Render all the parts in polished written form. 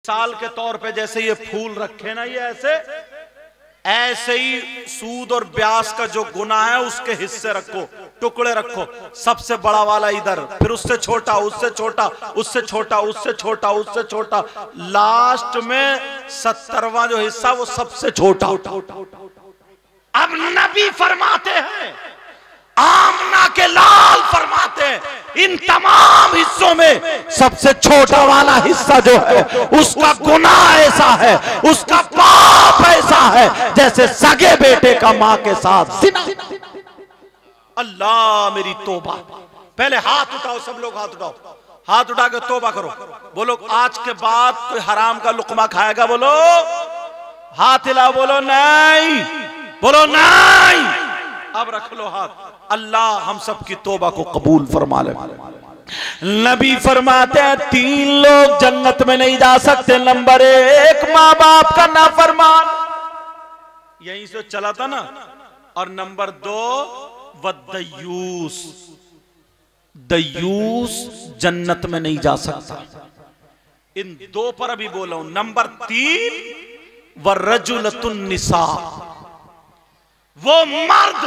मिसाल के तौर पे जैसे ये फूल रखे ना, ये ऐसे ही सूद और ब्याज का जो गुनाह है उसके हिस्से रखो, टुकड़े रखो। सबसे बड़ा वाला इधर, फिर उससे छोटा, उससे छोटा, उससे छोटा, उससे छोटा, उससे छोटा, लास्ट में 70वां जो हिस्सा वो सबसे छोटा। अब नबी फरमाते हैं, आमना के लाल फरमाते हैं, इन तमाम हिस्सों में सबसे छोटा वाला हिस्सा जो है उसका गुनाह ऐसा है, उसका पाप ऐसा है जैसे सगे बेटे का मां के साथ जिना। अल्लाह मेरी तौबा। पहले हाथ उठाओ, सब लोग हाथ उठाओ, हाथ उठा के तौबा करो। बोलो आज के बाद कोई हराम का लुकमा खाएगा? बोलो हाथ हिलाओ, बोलो नहीं, बोलो नहीं। अब रख लो हाथ। अल्लाह हम सब की तौबा को कबूल फरमा ले। नबी फरमाते हैं 3 लोग जन्नत में नहीं जा सकते। नंबर 1 माँ बाप का नाफरमान, यहीं से चला था ना। और नंबर 2 वद्दयूस, दयूस जन्नत में नहीं जा सकता। इन 2 पर अभी बोला हूं। नंबर 3 वरजुलतुन निसा, वो मर्द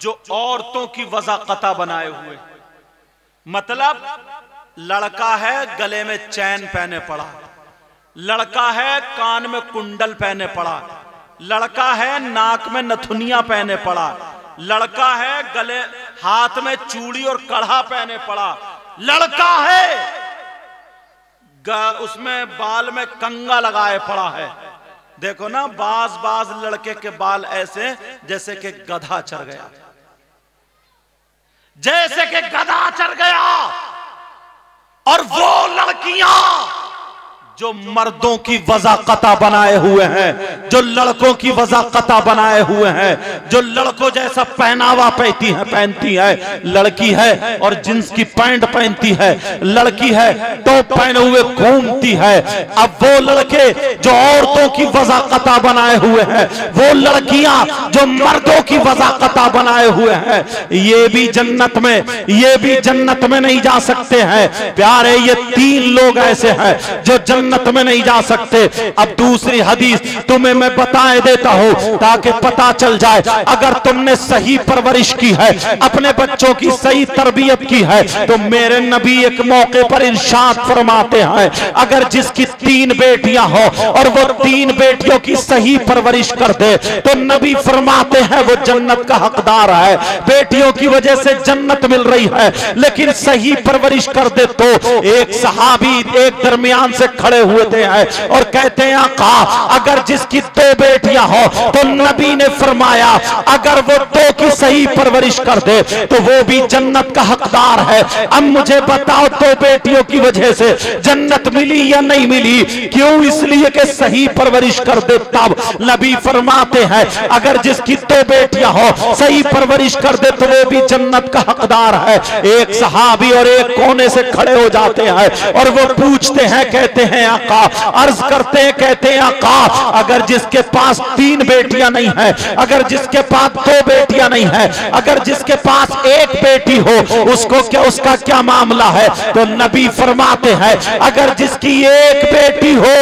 जो औरतों की वज़ाक़ता बनाए हुए। मतलब लड़का है गले में चैन पहने पड़ा, लड़का है कान में कुंडल पहने पड़ा, लड़का है नाक में नथुनिया पहने पड़ा, लड़का है गले हाथ में चूड़ी और कड़ा पहने पड़ा, लड़का है उसमें बाल में कंगा लगाए पड़ा है। देखो ना, बाज लड़के के बाल ऐसे जैसे कि गधा चढ़ गया, जैसे कि गधा चढ़ गया। और वो लड़कियां जो मर्दों की वज़ाक़ता बनाए हुए हैं, जो लड़कों की वज़ाक़ता बनाए हुए हैं, जो लड़कों जैसा पहनावा पहनती है, लड़की है और जींस की पैंट पहनती है, लड़की है टॉप पहने हुए घूमती है। अब वो लड़के जो औरतों की वज़ाक़ता बनाए हुए हैं, वो लड़कियां जो मर्दों की वज़ाक़ता बनाए हुए हैं, ये भी जन्नत में नहीं जा सकते हैं। प्यारे, ये 3 लोग ऐसे हैं जो जन्नत में नहीं जा सकते। अब दूसरी हदीस तुम्हें मैं बताए देता हूं ताकि पता चल जाए। अगर तुमने सही परवरिश की है, अपने बच्चों की सही तरबियत की है, तो मेरे नबी एक मौके पर इरशाद फरमाते हैं, अगर जिसकी 3 बेटियां हो और वो 3 बेटियों की सही परवरिश कर दे तो नबी फरमाते हैं वो जन्नत का हकदार है। बेटियों की वजह से जन्नत मिल रही है, लेकिन सही परवरिश कर दे तो। एक सहाबी एक दरमियान से खड़े हुए थे और कहते हैं आका, अगर जिसकी 2 बेटियां हो तो नबी ने फरमाया अगर वो 2 की सही परवरिश कर दे तो वो भी जन्नत का हकदार है। अब मुझे बताओ 2 बेटियों की वजह से जन्नत मिली या नहीं मिली? क्यों? इसलिए कि सही परवरिश कर दे तब। नबी फरमाते हैं अगर जिसकी 2 बेटियां हो सही परवरिश कर दे तो वो भी जन्नत का हकदार है। एक सहाबी और एक कोने से खड़े हो जाते हैं और वो पूछते हैं, कहते हैं आका, अर्ज करते हैं, कहते हैं आका, अगर जिसके पास 3 बेटियां नहीं है, अगर जिसके पास 2 बेटियां नहीं है, अगर जिसके पास 1 बेटी हो, उसका क्या मामला है? तो नबी फरमाते हैं अगर जिसकी 1 बेटी हो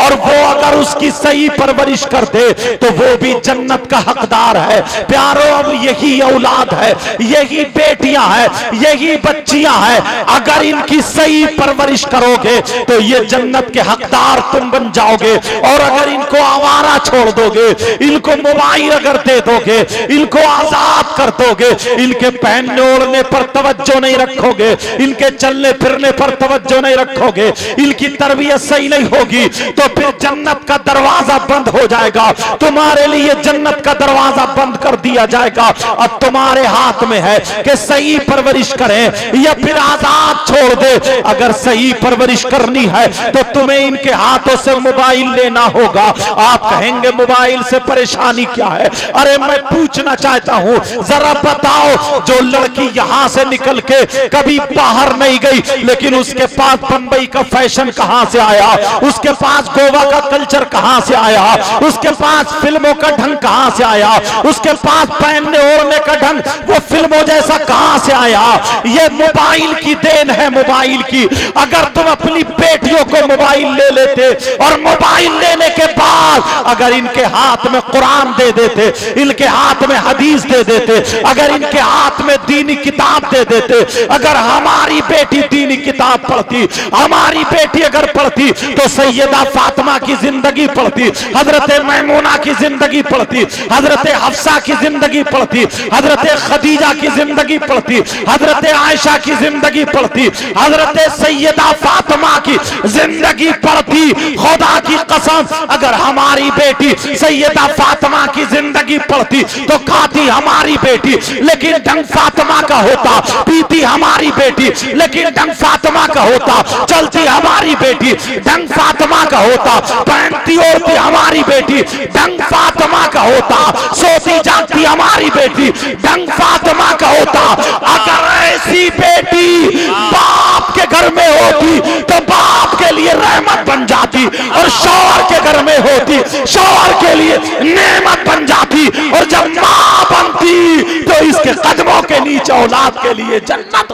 और वो अगर उसकी सही परवरिश कर दे तो वो भी जन्नत का हकदार है। प्यारो, अब यही औलाद है, यही बेटियां हैं, यही बच्चियां हैं। अगर इनकी सही परवरिश करोगे तो ये जन्नत के हकदार तुम बन जाओगे। और अगर इनको आवारा छोड़ दोगे, इनको मोबाइल अगर दे दोगे, इनको आजाद कर दोगे, इनके पहनने ओढ़ने पर तवज्जो नहीं रखोगे, इनके चलने फिरने पर तवज्जो नहीं रखोगे, इनकी तरबियत सही नहीं होगी, तो फिर जन्नत का दरवाजा बंद हो जाएगा। तुम्हारे लिए जन्नत का दरवाजा बंद कर दिया जाएगा। अब तुम्हारे हाथ में है कि सही परवरिश करें या फिर आजाद छोड़ दे। अगर सही परवरिश करनी है तो तुम्हें इनके हाथों से मोबाइल लेना होगा। आप कहेंगे मोबाइल से परेशानी क्या है? अरे मैं पूछना चाहता हूं, जरा बताओ, जो लड़की यहां से निकल के कभी बाहर नहीं गई, लेकिन उसके पास बंबई का फैशन कहां से आया, उसके पास गोवा का कल्चर कहां से आया, उसके पास फिल्मों का ढंग कहां से आया, उसके पास पहनने ओढ़ने का ढंग वो फिल्मों जैसा कहां से आया? ये मोबाइल की देन है, मोबाइल की। अगर तुम अपनी बेटियों को मोबाइल ले लेते और मोबाइल लेने के बाद अगर इनके हाथ में कुरान दे देते, इनके हाथ में हदीस दे देते, अगर इनके हाथ में दीनी किताब दे देते, अगर हमारी बेटी दीनी किताब पढ़ती, हमारी बेटी अगर पढ़ती तो सैयदा फातिमा की जिंदगी पढ़ती, हजरत मैमूना की जिंदगी पढ़ती, हजरत हफ्सा की जिंदगी पढ़ती, हजरत खदीजा की जिंदगी पढ़ती, हजरत आयशा की जिंदगी पढ़ती, हजरत सैयदा फातिमा की जिंदगी पढ़ती। खुदा की कसम अगर हमारी बेटी सैयदा फातिमा की जिंदगी पढ़ती तो खाती हमारी बेटी लेकिन ढंग फातिमा का होता, पीती हमारी बेटी लेकिन ढंग फातिमा का होता, चलती हमारी बेटी ढंग फातिमा का होता, पहनती ओढ़ती हमारी बेटी ढंग फातिमा का होता, सोती जागती हमारी बेटी ढंग फातिमा का होता। अगर ऐसी बेटी बाप के घर में होती तो बाप के लिए रहमत बन जाती, और शौहर के घर में होती शौहर के लिए नेमत बन जाती, और जब मां बनती तो इसके कदमों के नीचे औलाद के लिए जन्नत।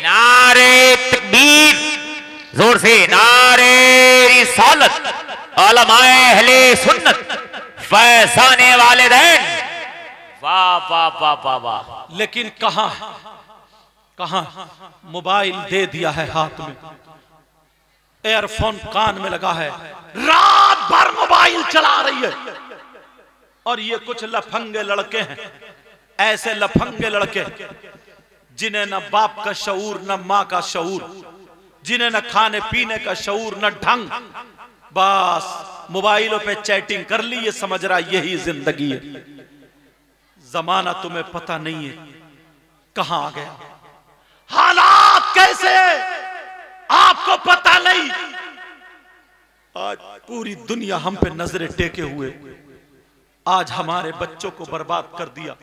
नारे तकबीर, जोर से नारे रिसालत, उलमाए अहले सुन्नत, फैज़ाने वालिदैन, वाह वाह वाह वाह वाह। लेकिन कहां मोबाइल दे दिया है हाथ में, एयरफोन कान में लगा है, रात भर मोबाइल चला रही है। और ये कुछ लफंगे लड़के हैं, ऐसे लफंगे लड़के जिन्हें न बाप का शऊर न माँ का शऊर, जिन्हें न खाने पीने का शऊर न ढंग, बस मोबाइलों पे चैटिंग कर ली, ये समझ रहा यही जिंदगी है। जमाना तुम्हें पता नहीं है कहां आ गया, हालात कैसे आपको पता नहीं। आज पूरी दुनिया हम पे नजरें टेके हुए, आज हमारे बच्चों को बर्बाद कर दिया।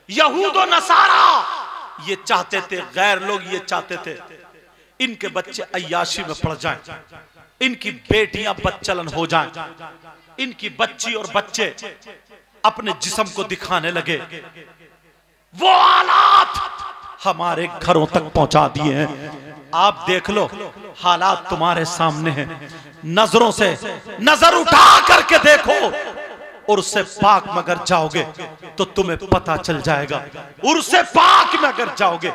यहूद और नसारा ये चाहते थे, गैर लोग ये चाहते थे इनके बच्चे अय्याशी में पड़ जाएं, इनकी बेटियां बच्चलन हो जाएं, इनकी बच्ची और बच्चे अपने जिस्म को दिखाने लगे। वो हालात हमारे घरों तक पहुंचा दिए हैं। आप देख लो, हालात तुम्हारे सामने हैं, नजरों से नजर उठा करके देखो। उर्से पाक में अगर जाओगे तो तुम्हें पता चल जाएगा, उर्से पाक में अगर जाओगे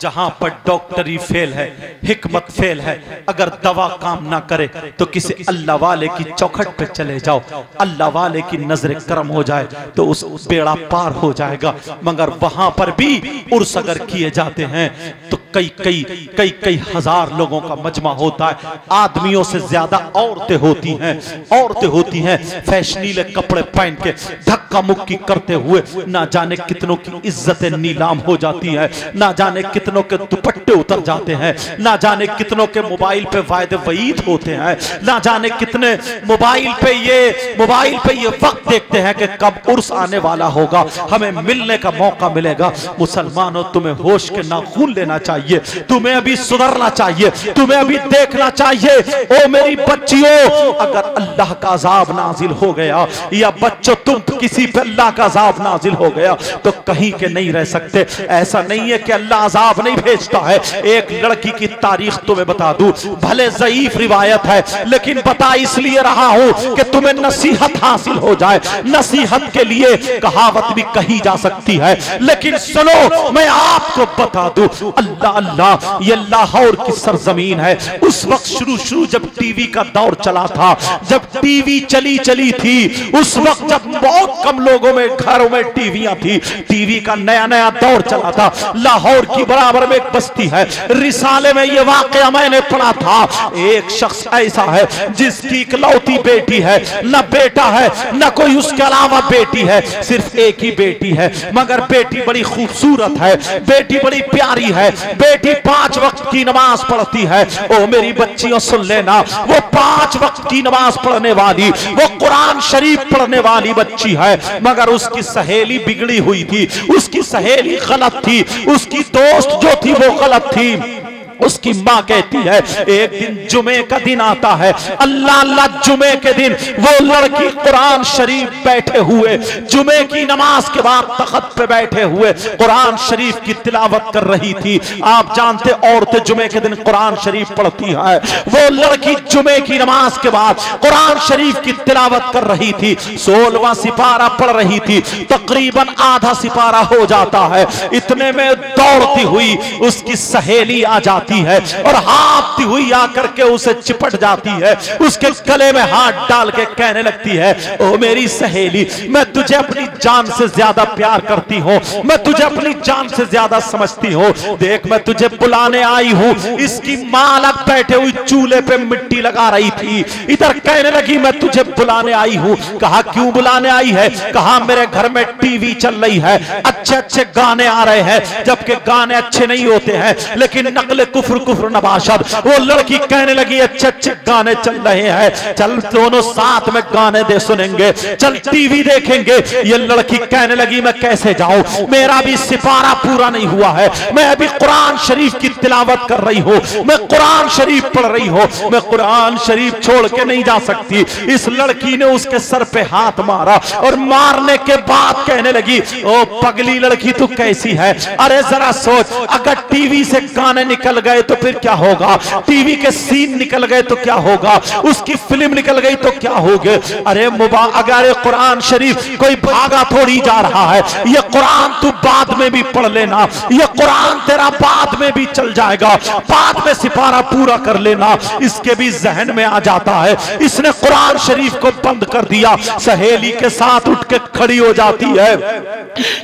जहां पर डॉक्टरी फेल है, हिकमत फेल है, अगर दवा काम ना करे तो किसी अल्लाह वाले की चौखट पे चले जाओ, अल्लाह वाले की नजर करम हो जाए तो उस बेड़ा पार हो जाएगा। मगर वहां पर भी उर्स अगर किए जाते हैं तो कई हजार लोगों का मजमा होता है, आदमियों से ज्यादा औरतें होती हैं, फैशनीले कपड़े पहन के धक्का मुक्की करते हुए ना जाने कितनों की इज्जतें नीलाम हो जाती हैं, ना जाने कितनों के दुपट्टे उतर जाते हैं, ना जाने कितनों के मोबाइल पे वायदे वईद होते हैं, ना जाने कितने मोबाइल पे ये वक्त देखते हैं कि कब उर्स आने वाला होगा, हमें मिलने का मौका मिलेगा। मुसलमानों, तुम्हें होश के नाखून लेना चाहिए, तुम्हें अभी सुधरना चाहिए, तुम्हें अभी देखना चाहिए। ओ मेरी बच्चियों, अगर अल्लाह का अजाब नाजिल हो गया या बच्चों तुम किसी पे अल्लाह का अजाब नाजिल हो गया तो कहीं के नहीं रह सकते। ऐसा नहीं है कि अल्लाह अजाब नहीं भेजता है। एक लड़की की तारीख तुम्हें बता दूं, भले ज़ईफ रिवायत है लेकिन बता इसलिए रहा हूं कि तुम्हें नसीहत हासिल हो जाए। नसीहत के लिए कहावत भी कही जा सकती है, लेकिन सुनो मैं आपको बता दूं, अल्लाह अल्लाह ये लाहौर की सरजमीन है। उस वक्त शुरू जब टीवी का दौर चला था, जब टीवी चली थी, उस वक्त जब बहुत कम लोगों में घरों में टीवियां थी, टीवी का नया दौर चला था। लाहौर की बराबर में एक बस्ती है, रिसाले में ये वाकया मैंने पढ़ा था। एक शख्स ऐसा है जिसकी इकलौती बेटी है, न बेटा है न कोई उसके अलावा बेटी है, सिर्फ एक ही बेटी है, मगर बेटी बड़ी खूबसूरत है, बेटी बड़ी प्यारी है, बेटी 5 वक्त की नमाज पढ़ती है। ओ मेरी बच्चियों सुन लेना, वो 5 वक्त की नमाज पढ़ने वाली, वो कुरान शरीफ पढ़ने वाली बच्ची है, मगर उसकी सहेली बिगड़ी हुई थी, उसकी सहेली गलत थी, उसकी दोस्त जो थी वो गलत थी, उसकी माँ कहती है एक दिन जुमे का दिन आता है, अल्लाह अल्लाह जुमे के दिन वो लड़की कुरान शरीफ बैठे हुए जुमे की नमाज के बाद तख्त पे बैठे हुए कुरान शरीफ की तिलावत कर रही थी। आप जानते औरतें जुमे के दिन कुरान शरीफ पढ़ती है, वो लड़की जुमे की नमाज के बाद कुरान शरीफ की तिलावत कर रही थी। 16वां सिपारा पढ़ रही थी, तकरीबन आधा सिपारा हो जाता है, इतने में दौड़ती हुई उसकी सहेली आ जाती है और हाँफती हुई आकर के उसे चिपट जाती है, उसके गले में हाथ डाल के कहने लगती है, ओ मेरी सहेली, मैं तुझे अपनी जान से ज्यादा प्यार करती हूँ, मैं तुझे अपनी जान से ज्यादा समझती हूँ, देख मैं तुझे बुलाने आई हूँ। इसकी माँ अलग बैठे हुई चूल्हे पे मिट्टी लगा रही थी, इधर कहने लगी मैं तुझे बुलाने आई हूँ। कहा क्यों बुलाने आई है? कहा मेरे घर में टीवी चल रही है, अच्छे अच्छे गाने आ रहे हैं, जबकि गाने अच्छे नहीं होते हैं लेकिन नकल कुफ्र कुफ्र नबाशद। वो लड़की कहने लगी अच्छे अच्छे गाने चल रहे हैं, चल दोनों साथ में गाने दे सुनेंगे, चल टीवी देखेंगे। ये लड़की कहने लगी मैं कैसे जाऊं, मेरा भी सिपारा पूरा नहीं हुआ है, मैं अभी कुरान शरीफ की तिलावत कर रही हूँ, मैं कुरान शरीफ पढ़ रही हूँ, मैं कुरान शरीफ छोड़ के नहीं जा सकती। इस लड़की ने उसके सर पे हाथ मारा और मारने के बाद कहने लगी ओ पगली लड़की तू कैसी है? अरे जरा सोच, अगर टीवी से गाने निकल गए तो फिर क्या होगा, टीवी के सीन निकल गए तो क्या होगा, उसकी फिल्म निकल गई तो क्या होगा? अरे अगर कुरान शरीफ कोई भागा थोड़ी जा रहा है, ये कुरान तू बाद में भी पढ़ लेना, ये कुरान तेरा बाद में भी चल जाएगा, बाद में सिपारा पूरा कर लेना। इसके भी जहन में आ जाता है, इसने कुरान शरीफ को बंद कर दिया, सहेली के साथ उठ के खड़ी हो जाती है।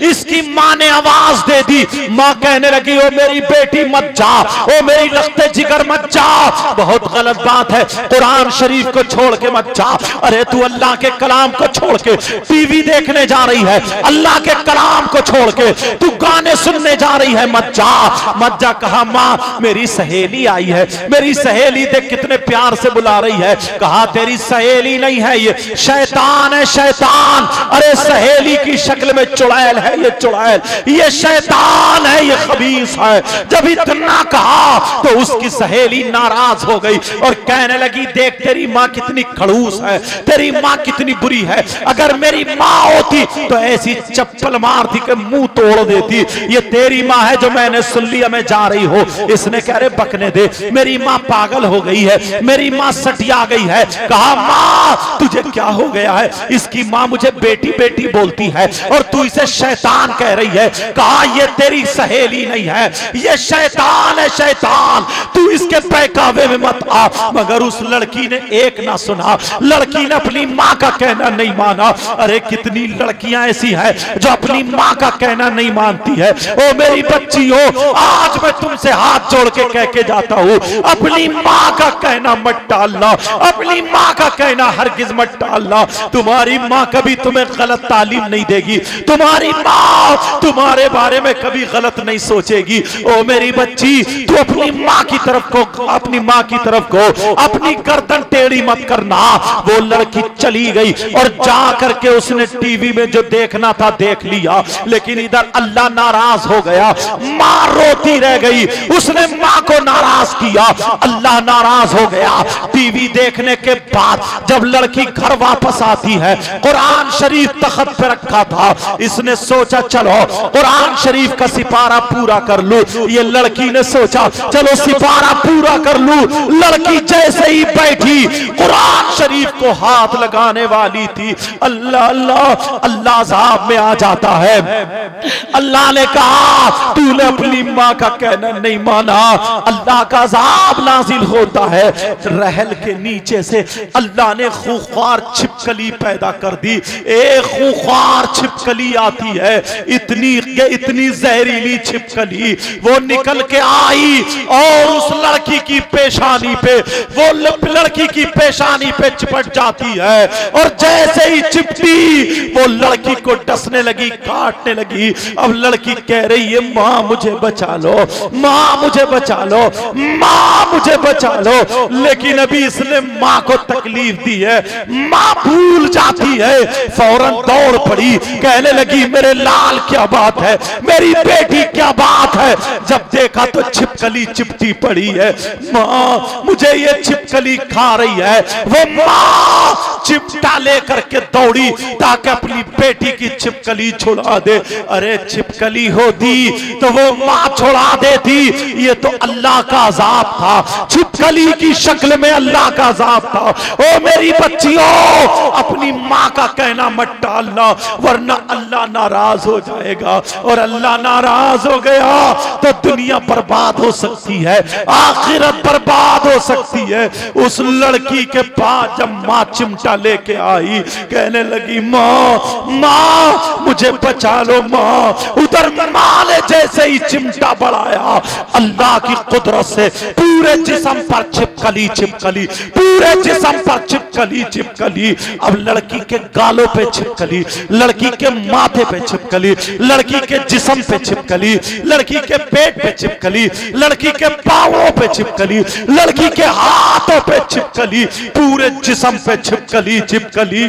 इसकी माँ ने आवाज दे दी, माँ कहने लगी ओ मेरी बेटी मत जा, ओ मेरी लख्ते जिगर मत जा, बहुत गलत बात है, कुरान शरीफ को छोड़ के मत जा। अरे तू अल्लाह के कलाम को छोड़ के टीवी देखने जा रही है, अल्लाह के कलाम को छोड़ के तू गाने सुनने जा रही है, मत जा मत जा। कहा माँ मेरी सहेली आई है, मेरी सहेली देख कितने प्यार से बुला रही है। कहा तेरी सहेली नहीं है, ये शैतान है, शैतान। अरे सहेली की शक्ल में चुड़ैल है, ये चुड़ैल, ये शैतान है, ये खबीस है। जब इतना कहा तो उसकी सहेली नाराज हो गई और कहने लगी देख तेरी माँ कितनी खड़ूस है, तेरी माँ कितनी बुरी है, अगर मेरी माँ होती तो ऐसी चप्पल मारती के मुंह तोड़ देती, ये तेरी माँ है जो मैंने सुन लिया मैं जा रही हूँ। इसने कह रहे बकने दे, मेरी माँ पागल हो गई है, मेरी माँ सटिया गई है। कहा माँ तुझे क्या हो गया है? इसकी माँ मुझे बेटी बेटी बोलती है और तू इसे शैतान कह रही है। कहा ये तेरी सहेली नहीं है, ये शैतान है, शैतान, तू इसके बहकावे में मत आ। मगर उस लड़की ने एक ना सुना, लड़की ने अपनी माँ का कहना नहीं माना। अरे कितनी लड़कियां ऐसी हैं जो अपनी माँ का कहना नहीं मानती है। ओ मेरी बच्ची हो, आज मैं तुमसे हाथ जोड़ के कह के जाता हूँ, अपनी माँ का कहना मत टालना, अपनी माँ का कहना हरगिज मत टालना। तुम्हारी माँ कभी तुम्हें गलत तालीम नहीं देगी, तुम्हारी माँ तुम्हारे बारे में कभी गलत नहीं सोचेगी। ओ मेरी बच्ची तू अपनी माँ की तरफ को, अपनी माँ की तरफ को अपनी गर्दन टेढ़ी मत करना। वो लड़की चली गई और जा करके उसने टीवी में जो देखना था देख लिया, लेकिन इधर अल्लाह नाराज हो गया, माँ रोती रह गई, उसने माँ को नाराज किया, अल्लाह नाराज हो गया। टीवी देखने के बाद जब लड़की घर वापस आती है, कुरान शरीफ तख्त पे रखा था, इसने सोचा चलो कुरान शरीफ का सिपारा पूरा कर लूं। ये लड़की ने सोचा चलो सिपारा पूरा कर लूं। लड़की जैसे ही बैठी कुरान शरीफ को हाथ लगाने वाली थी, अल्लाह अल्लाह अल्लाह साहब में आ जाता है। अल्लाह ने कहा तूने अपनी माँ का कहना नहीं माना, अल्लाह का अज़ाब नाजिल होता है। रहल के नीचे से अल्लाह ने खूंखार छिपकली पैदा कर दी। एक खूंखार छिपकली आती है, इतनी जहरीली छिपकली, वो निकल के आई और उस लड़की की पेशानी पे, वो लड़की की पेशानी पे चिपट जाती है और जैसे ही चिपटी वो लड़की को डसने लगी, काटने लगी। अब लड़की कह रही है माँ मुझे बचा लो, माँ मुझे बचा लो, माँ मुझे बचा लो। लेकिन अभी इसने माँ को तकलीफ दी है, माँ भूल जाती है, फौरन दौड़ पड़ी, कहने लगी मेरे लाल क्या बात है, मेरी बेटी क्या बात है। जब देखा तो छिपकली चिपटी पड़ी है। माँ मुझे ये छिपकली खा रही है। वो माँ चिमटा लेकर के दौड़ी ताकि अपनी बेटी की छिपकली छुड़ा दे। अरे छिपकली होती तो वो माँ छुड़ा देती, ये तो अल्लाह का अजाब था, छिपकली की शक्ल में अल्लाह का अजाब था। ओ मेरी बच्चियों, अपनी माँ का कहना मत टालना, वरना अल्लाह नाराज हो जाएगा, और अल्लाह नाराज हो गया तो दुनिया बर्बाद हो सकती है, आखिरत बर्बाद हो सकती है। उस लड़की के पास जब माँ चिमटा लेके आई, कहने लगी माँ माँ मुझे बचा लो माँ। उधर माँ ने जैसे ही चिमटा बढ़ाया, अल्लाह की कुदरत से पूरे जिस्म पर छिपकली छिपकली, पूरे जिस्म पर छिपकली छिपकली। अब लड़की के गालों पे छिपकली, लड़की के माथे पे छिपकली, लड़की के जिस्म पे छिपकली, लड़की के पेट पे छिपकली, लड़की के पांवों पे छिपकली, लड़की के हाथों पे छिपकली, पूरे जिस्म पे छिपकली छिपकली।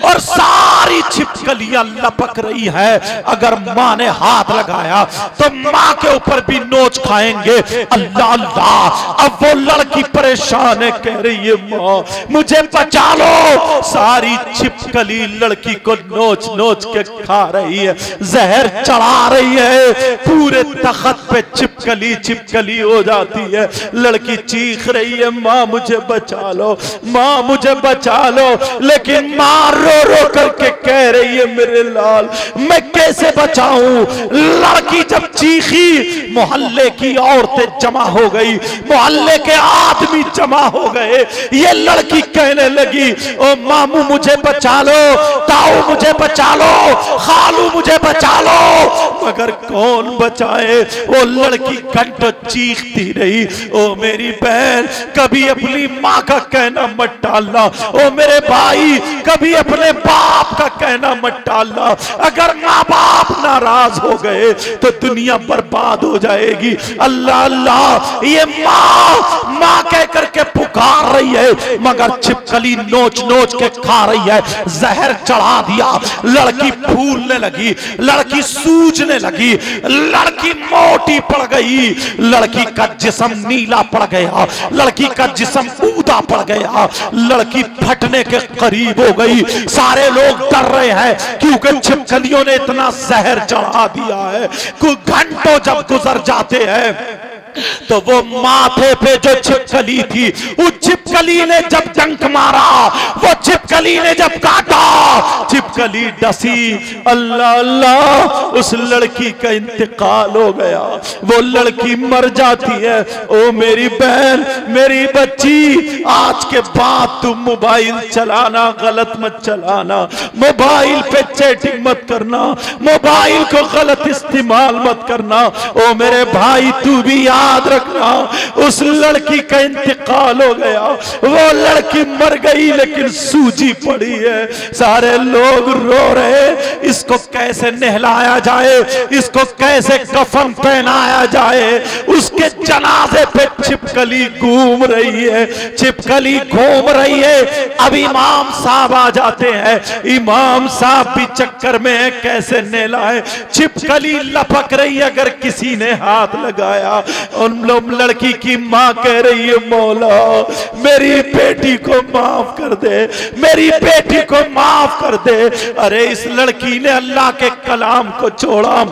और सारी छिपकलियां लपक रही है। अगर माँ ने हाथ लगाया तो माँ के ऊपर भी नोच खाएंगे। अल्लाह अल्लाह। अब वो लड़की परेशान है, कह रही है माँ मुझे बचा लो। सारी छिपकली लड़की को नोच नोच के खा रही है, जहर चढ़ा रही है, पूरे तख्त पे छिपकली छिपकली हो जाती है। लड़की चीख रही है माँ मुझे बचा लो, माँ मुझे बचा लो। लेकिन माँ रो रो करके कह रही है मेरे लाल मैं कैसे बचाऊं। लड़की जब चीखी, मोहल्ले की औरतें जमा हो गई, मोहल्ले के आदमी जमा हो गए। ये लड़की कहने लगी ओ मामू मुझे बचा लो, ताऊ मुझे बचा लो, खालू मुझे बचा लो। मगर कौन बचाए। वो लड़की घंटों चीखती रही। ओ मेरी बहन, कभी अपनी माँ का कहना मत टालना। ओ मेरे भाई, कभी अपने बाप का कहना मत टालना। अगर माँ बाप नाराज हो गए तो दुनिया बर्बाद हो जाएगी। अल्लाह अल्लाह। ये माँ माँ कह करके पुकार रही है, मगर छिपकली नोच नोच के खा रही है, जहर चढ़ा दिया। लड़की फूलने लगी, लड़की सूजने लगी, लड़की मोटी पड़ गई, लड़की का जिस्म नीला पड़ गया, लड़की का जिस्म ऊदा पड़ गया, लड़की फटने के करीब हो गई। सारे लोग डर रहे हैं क्योंकि छिपकलियों ने इतना जहर चढ़ा दिया है। कुछ घंटों जब गुजर जाते हैं तो वो माथे पे जो छिपकली थी, उस छिपकली ने जब डंक मारा, वो छिपकली ने जब काटा, छिपकली डसी। अल्लाह अल्लाह। उस लड़की का इंतकाल हो गया, वो लड़की मर जाती है। ओ मेरी बहन, मेरी बच्ची, आज के बाद तुम मोबाइल चलाना गलत मत चलाना, मोबाइल पे चैटिंग मत करना, मोबाइल को गलत इस्तेमाल मत करना। ओ मेरे भाई, तू भी याद रखना, उस लड़की का इंतकाल हो गया, वो लड़की मर गई लेकिन सूजी पड़ी है। सारे लोग रो रहे, इसको कैसे नहलाया जाए, इसको कैसे कफन पहनाया जाए। उसके जनाजे पे छिपकली घूम रही है, छिपकली घूम रही है। अब इमाम साहब आ जाते हैं, इमाम साहब भी चक्कर में है, कैसे नहलाए। छिपकली लपक रही, अगर किसी ने हाथ लगाया। उन लोग, लड़की की माँ कह रही है मौला मेरी बेटी को माफ कर दे, मेरी बेटी को माफ कर दे। अरे इस लड़की ने अल्लाह के कलाम को छोड़ा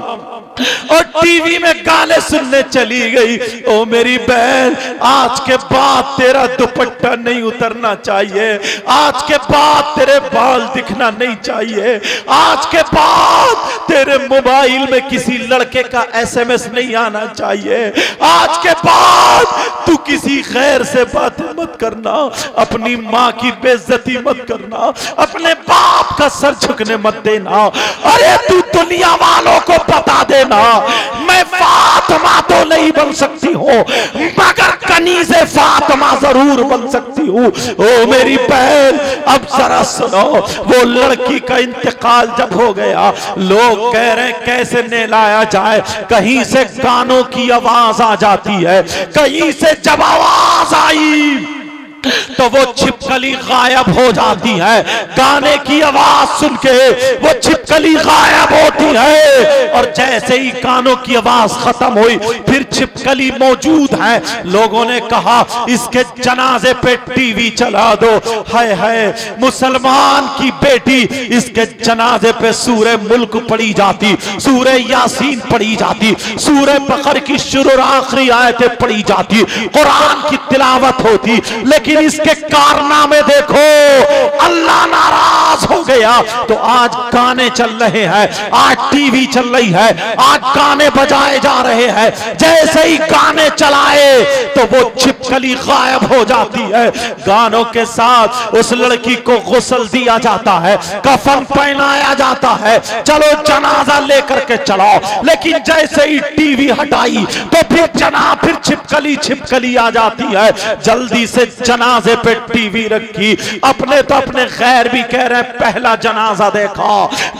और टीवी में गाने सुनने चली गई। ओ मेरी बहन, आज के बाद तेरा दुपट्टा नहीं उतरना चाहिए, आज के बाद तेरे बाल दिखना नहीं चाहिए, आज के बाद तेरे मोबाइल में किसी लड़के का SMS नहीं आना चाहिए, आज के बाद तू किसी गैर से बातें मत करना, अपनी माँ की बेइज्जती मत करना, अपने बाप का सर झुकने मत देना। अरे तू दुनिया वालों को बता देना मैं फातिमा तो नहीं बन सकती हूँ मगर कनीज़े फातिमा जरूर बन सकती हूँ। ओ मेरी बहन, अब जरा सुनो, वो लड़की का इंतकाल जब हो गया, लोग कह रहे कैसे नहलाया जाए। कहीं से गानों की आवाज आ जाती है, कहीं से जब आवाज आई तो वो छिपकली गायब हो जाती है। गाने की आवाज सुन के वो छिपकली गायब होती है, और जैसे ही गानों की आवाज खत्म हुई फिर छिपकली मौजूद है। लोगों ने कहा इसके जनाजे पे टीवी चला दो। हाय हाय, मुसलमान की बेटी, इसके जनाजे पे सूरे मुल्क पढ़ी जाती, सूरे यासीन पढ़ी जाती, सूरे बकर की शुरू और आखिरी आयतें पढ़ी जाती, कुरान की तिलावत होती। लेकिन इसके कारनामे देखो, अल्लाह नाराज हो गया। तो आज गाने चल रहे हैं, आज टीवी चल रही है, आज गाने बजाए जा रहे हैं। जैसे ही गाने चलाए तो वो छिपकली गायब हो जाती है। गानों के साथ उस लड़की को गुस्ल दिया जाता है, कफन पहनाया जाता है, चलो जनाजा लेकर के चलो। लेकिन जैसे ही टीवी हटाई तो फिर छिपकली आ जाती है। जल्दी से जनाजे पे टीवी रखी। अपने तो अपने गैर भी कह रहे हैं पहला जनाजा देखा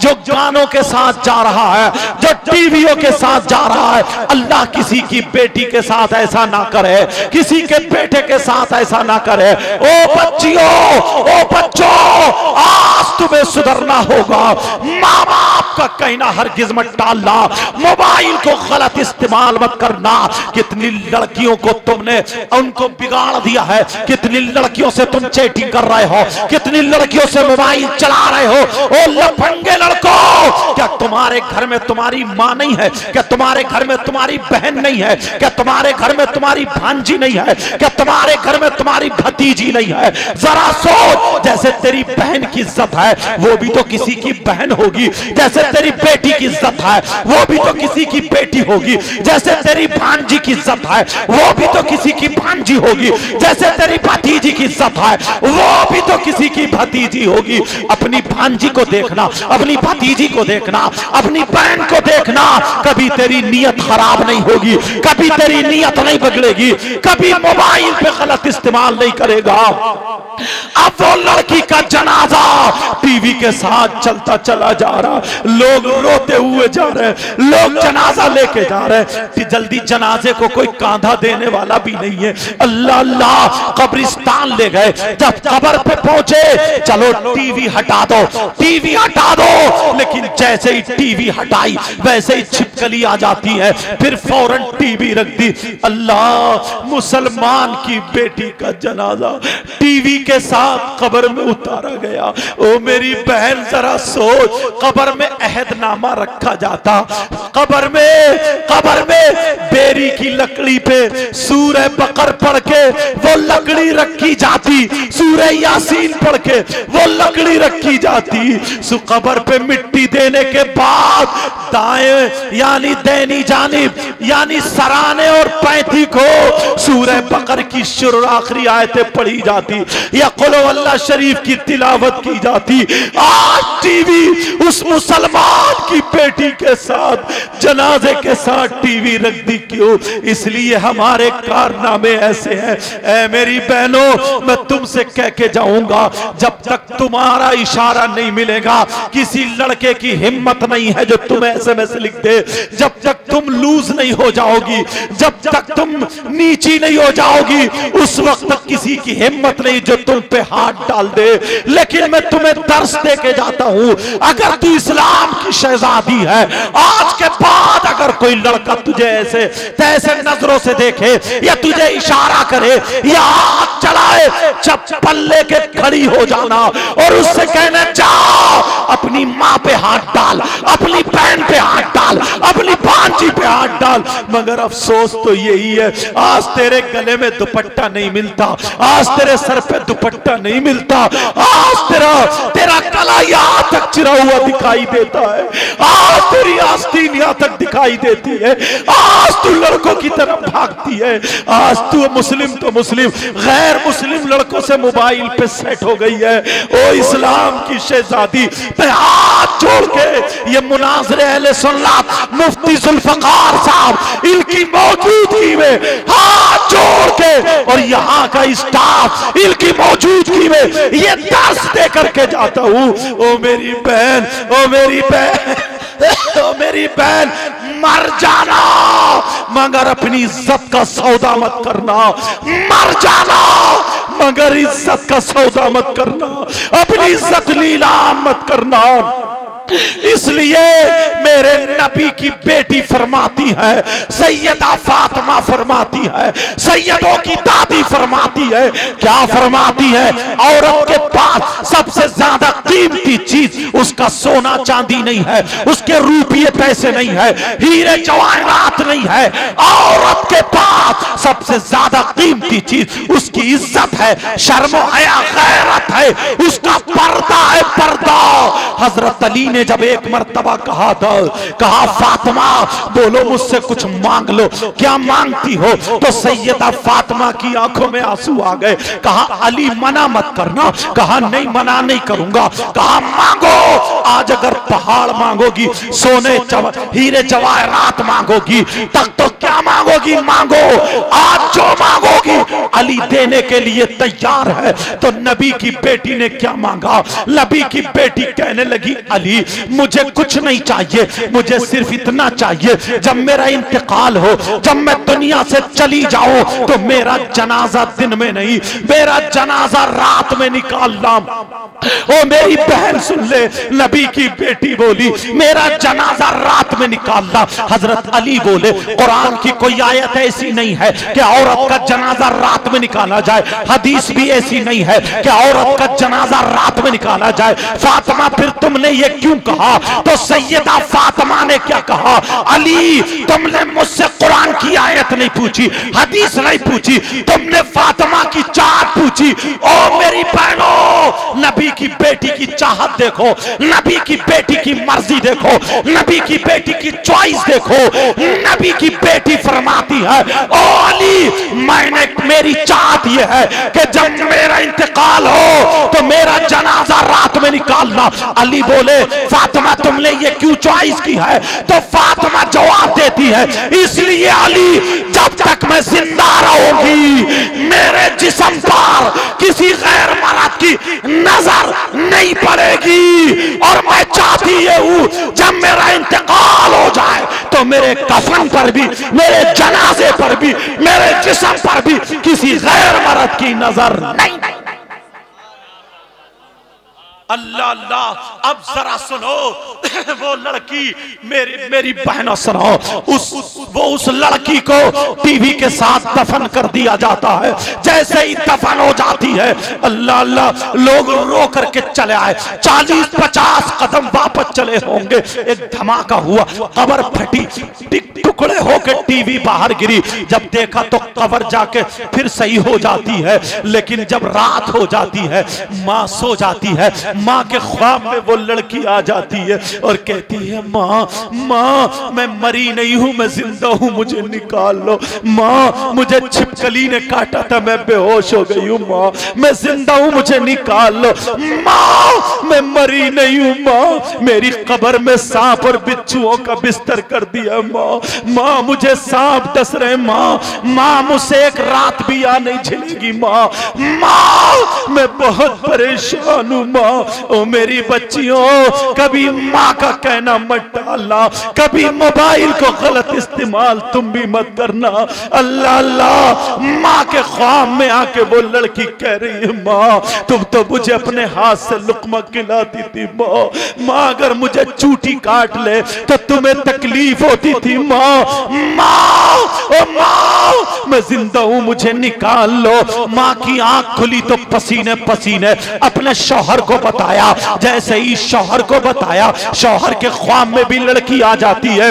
जो गानों के साथ जा रहा है, जो टीवियों के साथ जा रहा है। अल्लाह किसी की बेटी के साथ ऐसा ना करे, किसी के बेटे के साथ ऐसा ना करे। ओ बच्चियों, ओ बच्चों, आज तुम्हें सुधरना होगा। माँ बाप का कहना हरगिज मत टालना, मोबाइल को गलत इस्तेमाल मत करना। कितनी लड़कियों को तुमने उनको बिगाड़ दिया है, कितनी लड़कियों से तुम चैटिंग कर रहे हो, कितनी लड़कियों से मोबाइल चला रहे हो। ओ लफंगे लड़कों, क्या तुम्हारे घर में तुम्हारी माँ नहीं है? क्या तुम्हारे घर में तुम्हारी बहन नहीं है? क्या तुम्हारे घर में तुम्हारी भांजी नहीं है? क्या तुम्हारे घर में तुम्हारी भतीजी नहीं है? जरा सोच, जैसे तेरी बहन की इज्जत है वो भी तो किसी की बहन होगी, जैसे तेरी बेटी की इज्जत है वो भी तो किसी की बेटी होगी, जैसे तेरी भांजी की इज्जत है वो भी तो किसी की भांजी होगी, जैसे तेरी भतीजी की इज्जत है वो भी तो किसी की भतीजी होगी। अपनी भांजी को देखना, अपनी भतीजी को देखना, अपनी बहन को देखना, कभी तेरी नीयत खराब नहीं होगी, कभी तेरी नीयत नहीं बिगड़ेगी, कभी मोबाइल पे गलत इस्तेमाल नहीं करेगा। अब वो लड़की का जनाजा टीवी के साथ चलता चला जा रहा, लोग रोते हुए जा रहे हैं, लोग जनाजा लेके जा रहे हैं। जल्दी जनाजे को कोई कांधा देने वाला भी नहीं है। अल्लाह अल्लाह, कब्रिस्तान ले गए। जब कब्र पे पहुंचे, चलो टीवी हटा दो, टीवी हटा दो। लेकिन जैसे ही टीवी हटाई वैसे ही छिपकली आ जाती है, फिर फौरन टीवी रख दी। अल्लाह, मुसलमान की बेटी का जनाजा टीवी के साथ कब्र में उतारा गया। ओ मेरी बहन जरा सोच, कब्र में अहदनामा रखा जाता, कब्र में बेरी की लकड़ी पे सूरह बकर पढ़ के वो लकड़ी रखी जाती, सूरह यासीन पढ़ के वो लकड़ी रखी जाती। सो कब्र पे मिट्टी देने के बाद दाएं यानी दैनी जानिब यानी सराने और पैंती को सूरह बकर की शुरू आखिरी आयतें पढ़ी जाती या कुल अल्लाह शरीफ की तिलावत की जाती। आज टीवी उस मुसलमान की बेटी के साथ जनाजे के साथ टीवी रख दी। क्यों? इसलिए हमारे कारनामे ऐसे हैं। ऐ मेरी बहनों, मैं तुमसे कह के जाऊंगा, जब तक तुम्हारा इशारा नहीं मिलेगा, किसी लड़के की हिम्मत नहीं है जो तुम्हें SMS लिख दे। जब तक तुम लूज नहीं हो जाओगी, जब तक तुम नीची नहीं हो जाओगी, उस वक्त तक किसी की हिम्मत नहीं जो तुम पे हाथ डाल दे। लेकिन मैं तुम्हें दर्श दे के जाता हूं, अगर तू इस्लाम की शहजादी है, आज के बाद अगर कोई लड़का तुझे ऐसे तैसे नजरों से देखे या तुझे इशारा करे या हाथ चलाए, चप्पल लेके खड़ी हो जाना और उससे कहना जाओ अपनी माँ पे हाथ डाल, अपनी बहन पे हाथ डाल, अपनी भांजी पे हाथ डाल। मगर अफसोस तो यही है, आज तेरे गले में दुपट्टा नहीं मिलता, आज तेरे सर पे दुपट्टा नहीं मिलता, आज तेरा गला यहाँ तक चिरा हुआ दिखाई देता है। आज तेरी आस्तीन यहाँ तक दिखाई देती है, आज तू लड़कों की तरफ भागती है, आज तू मुस्लिम तो मुस्लिम गैर मुस्लिम लड़कों से मोबाइल पे सेट हो गई है। ओ इस्लाम की शहजादी, मैं हाथ जोड़ के ये मुनाज़रे अहले सुन्नत मुफ्ती जुल्फ़िकार साहब इनकी मौजूदगी में हाथ जोड़ के और यहाँ का स्टाफ इनकी मौजूदगी में ये दर्स दे करके जाता हूँ। ओ मेरी बहन, ओ मेरी बहन, ओ मेरी बहन, मर जाना मगर अपनी इज्जत का सौदा मत करना, मर जाना मगर इज्जत का सौदा मत करना, अपनी इज्जत नीलाम मत करना। इसलिए मेरे नबी की बेटी फरमाती है, सैयदा फातिमा फरमाती है, सैयदों की दादी फरमाती है, क्या फरमाती है? औरत के पास सबसे ज्यादा कीमती चीज उसका सोना चांदी नहीं है, उसके रुपये पैसे नहीं है, हीरे जवाहरात नहीं है। औरत के पास सबसे ज्यादा कीमती चीज उसकी इज्जत है, शर्म हया गैरत है, उसका पर्दा है, पर्दा। हजरत अली ने जब एक मर्तबा कहा था, कहा फातिमा बोलो मुझसे कुछ मांग लो, क्या मांगती हो? तो सैयदा फातिमा की आंखों में आंसू आ गए। कहा अली मना मत करना, कहा नहीं मना नहीं करूंगा, कहा मांगो। आज अगर पहाड़ मांगोगी, सोने हीरे जवाहरात मांगोगी, तक तो क्या मांगोगी मांगो, आज जो मांगोगी अली देने के लिए तैयार है। तो नबी की बेटी ने क्या मांगा? नबी की बेटी कहने लगी अली मुझे कुछ नहीं चाहिए, मुझे सिर्फ इतना चाहिए जब मेरा इंतकाल हो, जब मैं दुनिया से चली जाऊं तो मेरा जनाजा दिन में नहीं, मेरा जनाजा रात में निकालना। ओ मेरी बहन सुन ले, नबी की बेटी बोली मेरा जनाजा रात में निकालना। हजरत अली बोले कुरान की कोई आयत ऐसी नहीं है कि औरत का जनाजा रात में निकाला जाए, हदीस भी ऐसी नहीं है कि औरत का जनाजा रात में निकाला जाए। फातिमा फिर तुमने ये क्यों कहा? तो सैयदा फातिमा ने क्या कहा? अली तुमने मुझसे कुरान की आयत नहीं पूछी, हदीस नहीं पूछी, तुमने फातिमा की चाहत पूछी। ओ मेरी बहनों, नबी की बेटी की चाहत देखो, नबी की बेटी की मर्जी देखो, नबी की बेटी की चॉइस देखो। नबी की बेटी फरमाती है ओ अली मैंने मेरी चाहत यह है कि जब मेरा इंतकाल हो तो मेरा जनाजा रात में निकालना। अली बोले फातिमा तुमने ये क्यों चॉइस की है? तो फातिमा जवाब देती है इसलिए अली जब तक मैं जिंदा रहूंगी मेरे जिस्म पर किसी गैर मर्द की नजर नहीं पड़ेगी, और मैं चाहती ये हूं जब मेरा इंतकाल हो जाए तो मेरे कफन पर भी, मेरे जनाजे पर भी, मेरे जिस्म पर भी किसी गैर मर्द की नजर नहीं। अल्लाह अल्लाह। अब जरा सुनो, वो लड़की मेरी बहनों सुनो, उस लड़की को टीवी के साथ दफन कर दिया जाता है। जैसे ही दफन हो जाती है अल्लाह अल्लाह लोग रो करके चले आए, 40-50 कदम वापस चले होंगे, एक धमाका हुआ, कब्र फटी, टुकड़े होकर टीवी बाहर गिरी। जब देखा तो कब्र जाके फिर सही हो जाती है। लेकिन जब रात हो जाती है, माँ सो जाती है, माँ के ख्वाब में वो लड़की आ जाती है और कहती है माँ माँ मैं मरी नहीं हूँ, मैं जिंदा हूँ, मुझे निकाल लो। माँ मुझे छिपकली ने काटा था, मैं बेहोश हो गई हूँ, माँ मैं जिंदा हूँ, मुझे निकाल लो। माँ मैं मरी नहीं हूँ, माँ मेरी कब्र में सांप और बिच्छुओं का बिस्तर कर दिया, माँ माँ मुझे सांप डस रहे, माँ मुझसे एक रात भी आ नहीं झेलेगी, माँ मैं बहुत परेशान हूँ, माँ ओ मेरी बच्चियों कभी माँ का कहना मत डालना, कभी मोबाइल को गलत इस्तेमाल तुम भी मत करना। अल्लाह अल्लाह। माँ के ख्वाब में आके वो लड़की कह रही है माँ तुम तो मुझे अपने हाथ से लुकमा खिलाती थी, माँ अगर मुझे चूटी काट ले तो तुम्हें तकलीफ होती थी, माँ ओ माँ मैं जिंदा हूँ, मुझे निकाल लो। माँ की आंख खुली तो पसीने पसीने अपने शौहर को बताया। जैसे ही शौहर को बताया, शौहर के ख्वाब में भी लड़की आ जाती है।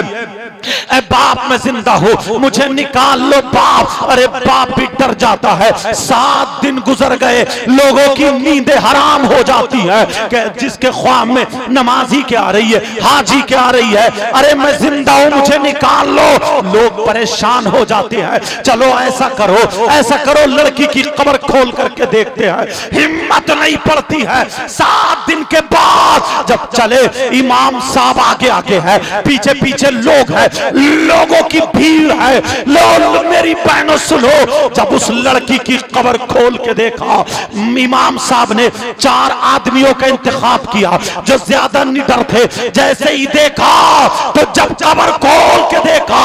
ए बाप मैं जिंदा हूं, मुझे निकाल लो बाप। अरे बाप भी डर जाता है। 7 दिन गुजर गए, लोगों की नींदें हराम हो जाती हैं कि जिसके ख्वाब में नमाजी क्या आ रही है, हाजी क्या आ रही है, अरे मैं जिंदा हूं मुझे निकाल लो। लोग परेशान हो जाते हैं। चलो ऐसा करो, ऐसा करो, लड़की की कब्र खोल करके देखते हैं। हिम्मत नहीं पड़ती है। 7 दिन के बाद जब चले, इमाम साहब आगे आगे है, पीछे पीछे लोग हैं, लोगों की भीड़ है। लोग मेरी बहनों सुनो, जब उस लड़की की कब्र खोल के देखा, इमाम साहब ने 4 आदमियों का इंतखाब किया जो ज्यादा निडर थे। जैसे ही देखा तो जब कब्र खोल के देखा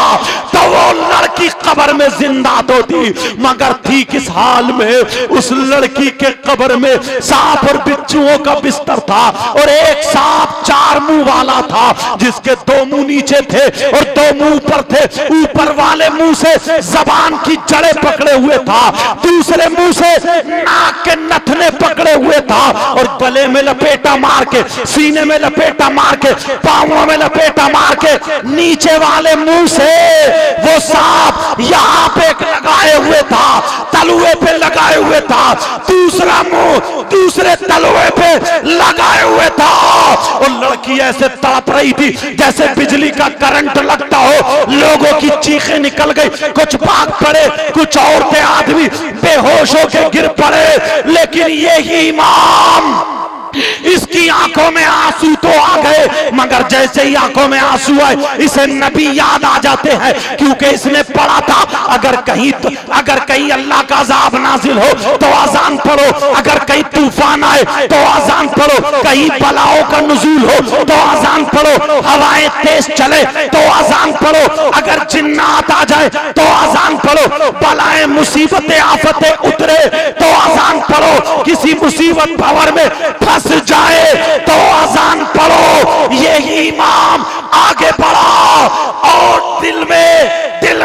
तो वो लड़की कब्र में जिंदा तो थी, मगर थी किस हाल में? उस लड़की के कब्र में सांप और बिच्छुओं का बिस्तर था और एक सांप 4 मुंह वाला था, जिसके 2 मुंह नीचे थे और 2 मुंह ऊपर थे। ऊपर वाले मुंह से जबान की जड़ें पकड़े हुए था, दूसरे मुंह से नाक के नथने पकड़े हुए था और गले में लपेटा मार के, सीने में लपेटा मार के, पांवों में लपेटा मार के, नीचे वाले मुंह से वो सांप यहां पे लगाए हुए था, तलुए पे लगाए हुए था, दूसरा मुंह दूसरे तलुए पे लगाए हुए था। और लड़की ऐसे तड़प रही थी जैसे बिजली का करंट लगता हो। लोगों की चीखें निकल गई, कुछ भाग पड़े, कुछ औरतें आदमी बेहोश होकर गिर पड़े। लेकिन यही इमाम, इसकी आंखों में आंसू तो आ गए, मगर जैसे ही आंखों में आंसू आए इसे नबी याद आ जाते हैं, क्योंकि इसने पढ़ा था अगर कहीं अल्लाह का अज़ाब नाजिल हो तो आजान पढ़ो, अगर कहीं तूफान आए तो आजान पढ़ो, कहीं बलाओं का नुज़ूल हो तो आजान पढ़ो, हवाएं तेज चले तो आजान पढ़ो, अगर जिन्नात आ जाए तो आजान पढ़ो, बलाएं मुसीबतें आफतें उतरे तो आजान पढ़ो, किसी मुसीबत भंवर में फंस जाए तो आजान पढ़ो। यही इमाम आगे बढ़ा और दिल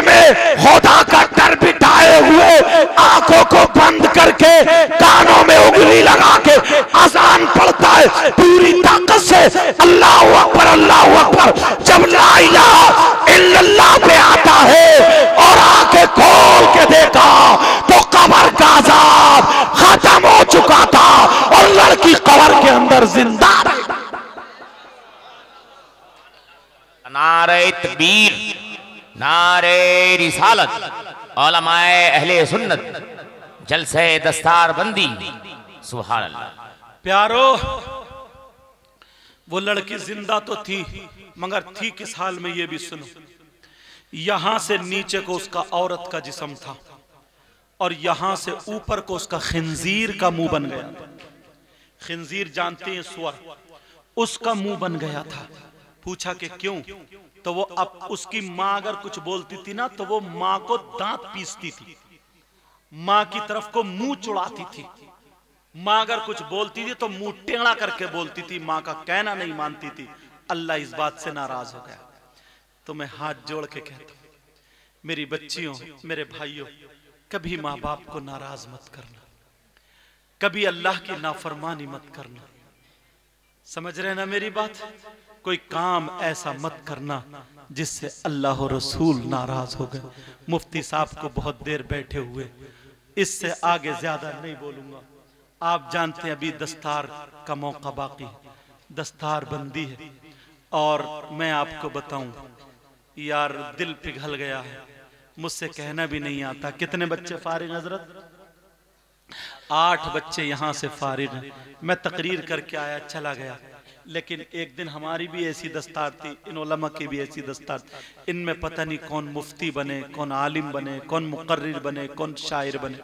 में खुदा का डर बिठाए हुए, आंखों को बंद करके, कानों में उंगली लगा के आजान पढ़ता है पूरी ताकत से। अल्लाहू अकबर, अल्लाहू अकबर। जब ला इलाहा इल्लल्लाह पे आता है और आंखें खोल के देखा तो कब्र का अज़ाब खत्म हो चुका था और लड़की कब्र के अंदर जिंदा रही। नारे तकबीर, नारे रिसालत, उलमाए अहले सुन्नत, जलसे दस्तार बंदी, सुभान अल्लाह। प्यारो, वो लड़की जिंदा तो थी, मगर थी किस हाल में ये भी सुनो। यहां से नीचे को उसका औरत का जिस्म था और यहां से ऊपर को उसका खिंजीर का मुंह बन गया। खिंजीर जानते हैं, सुअर, उसका मुंह बन गया था। पूछा कि क्यों? तो वो अब उसकी माँ अगर कुछ बोलती थी ना तो वो माँ को दांत पीसती थी, माँ की तरफ को मुंह चुड़ाती थी। माँ अगर कुछ बोलती थी तो मुंह टेढ़ा करके बोलती थी, माँ का कहना नहीं मानती थी। अल्लाह इस बात से नाराज हो गया। तो मैं हाथ जोड़ के कहता हूं, मेरी बच्चियों, मेरे भाइयों, कभी माँ बाप को नाराज मत करना, कभी अल्लाह की नाफरमानी मत करना। समझ रहे ना मेरी बात? कोई काम ऐसा मत करना जिससे अल्लाह और रसूल नाराज हो गए। मुफ्ती साहब को बहुत देर बैठे हुए, इससे आगे ज्यादा नहीं बोलूंगा। आप जानते हैं अभी दस्तार का मौका बाकी है, दस्तार बंदी है। और मैं आपको बताऊं यार, दिल पिघल गया है, मुझसे कहना भी नहीं आता। कितने बच्चे फारिग हजरत? 8 बच्चे यहां से फारिग हैं। मैं तकरीर करके आया, चला गया। लेकिन एक दिन हमारी भी ऐसी दस्तार थी, इन उलमा की भी ऐसी दस्तार थी। इनमें पता नहीं कौन मुफ्ती बने, कौन आलिम बने, कौन मुकर्रिर बने, कौन शायर बने।